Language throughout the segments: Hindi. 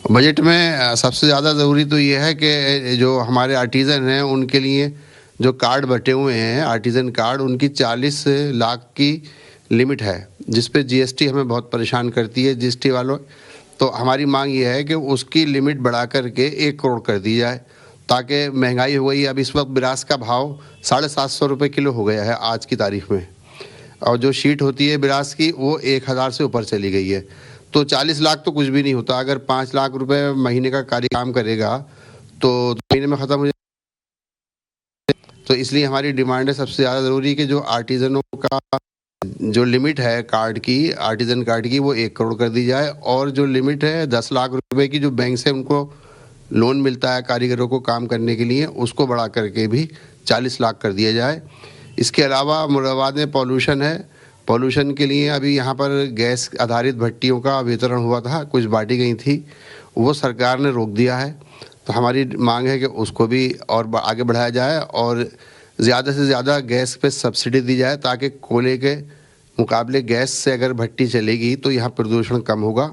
बजट में सबसे ज़्यादा ज़रूरी तो ये है कि जो हमारे आर्टिज़न हैं उनके लिए जो कार्ड बँटे हुए हैं आर्टिज़न कार्ड, उनकी 40 लाख की लिमिट है, जिस पे जीएसटी हमें बहुत परेशान करती है जीएसटी वालों। तो हमारी मांग ये है कि उसकी लिमिट बढ़ा कर के 1 करोड़ कर दी जाए, ताकि महंगाई हो गई है। अब इस वक्त बिरास का भाव 750 रुपये किलो हो गया है आज की तारीख में, और जो शीट होती है बिरास की वो 1000 से ऊपर चली गई है। तो 40 लाख तो कुछ भी नहीं होता। अगर 5 लाख रुपए महीने का कार्य काम करेगा तो महीने में ख़त्म हो जाए। तो इसलिए हमारी डिमांड है, सबसे ज़्यादा ज़रूरी कि जो आर्टिज़नों का जो लिमिट है कार्ड की, आर्टिज़न कार्ड की, वो 1 करोड़ कर दी जाए, और जो लिमिट है 10 लाख रुपए की जो बैंक से उनको लोन मिलता है कारीगरों को काम करने के लिए, उसको बढ़ा करके भी 40 लाख कर दिया जाए। इसके अलावा मुरादाबाद में पॉल्यूशन है, पॉल्यूशन के लिए अभी यहाँ पर गैस आधारित भट्टियों का वितरण हुआ था, कुछ बाँटी गई थी, वो सरकार ने रोक दिया है। तो हमारी मांग है कि उसको भी और आगे बढ़ाया जाए और ज़्यादा से ज़्यादा गैस पे सब्सिडी दी जाए, ताकि कोयले के मुकाबले गैस से अगर भट्टी चलेगी तो यहाँ प्रदूषण कम होगा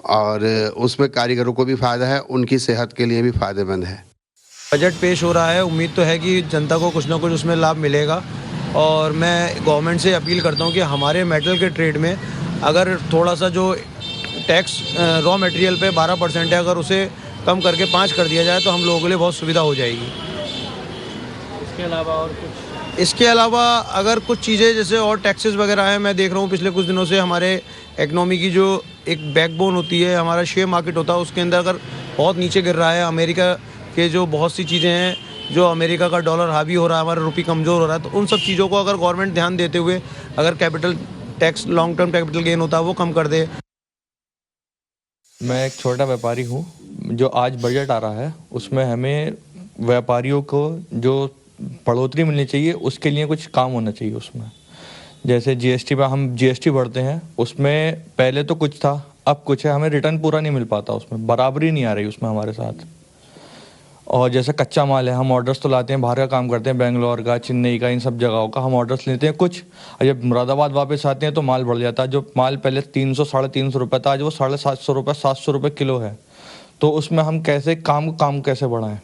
और उसमें कारीगरों को भी फ़ायदा है, उनकी सेहत के लिए भी फ़ायदेमंद है। बजट पेश हो रहा है, उम्मीद तो है कि जनता को कुछ ना कुछ उसमें लाभ मिलेगा, और मैं गवर्नमेंट से अपील करता हूँ कि हमारे मेटल के ट्रेड में अगर थोड़ा सा जो टैक्स रॉ मटेरियल पे 12% है, अगर उसे कम करके 5 कर दिया जाए तो हम लोगों के लिए बहुत सुविधा हो जाएगी। इसके अलावा और कुछ? इसके अलावा अगर कुछ चीज़ें जैसे और टैक्सेस वगैरह हैं, मैं देख रहा हूँ पिछले कुछ दिनों से हमारे इकनॉमी की जो एक बैकबोन होती है, हमारा शेयर मार्केट होता है, उसके अंदर अगर बहुत नीचे गिर रहा है। अमेरिका के जो बहुत सी चीज़ें हैं, जो अमेरिका का डॉलर हावी हो रहा है, हमारा रुपये कमज़ोर हो रहा है, तो उन सब चीज़ों को अगर गवर्नमेंट ध्यान देते हुए अगर capital tax, long term capital gain होता है, वो कम कर दे। मैं एक छोटा व्यापारी हूँ। जो आज बजट आ रहा है उसमें हमें व्यापारियों को जो बढ़ोतरी मिलनी चाहिए उसके लिए कुछ काम होना चाहिए उसमें। जैसे जीएसटी पे हम जीएसटी भरते हैं, उसमें पहले तो कुछ था, अब कुछ है, हमें रिटर्न पूरा नहीं मिल पाता, उसमें बराबरी नहीं आ रही उसमें हमारे साथ। और जैसे कच्चा माल है, हम ऑर्डर्स तो लाते हैं, बाहर का काम करते हैं, बेंगलोर का, चेन्नई का, इन सब जगहों का हम ऑर्डर्स लेते हैं कुछ, और जब मुरादाबाद वापस आते हैं तो माल बढ़ जाता है। जो माल पहले 300 350 रुपये था, आज वो 750 रुपये 700 रुपये किलो है। तो उसमें हम कैसे काम कैसे बढ़ाएं?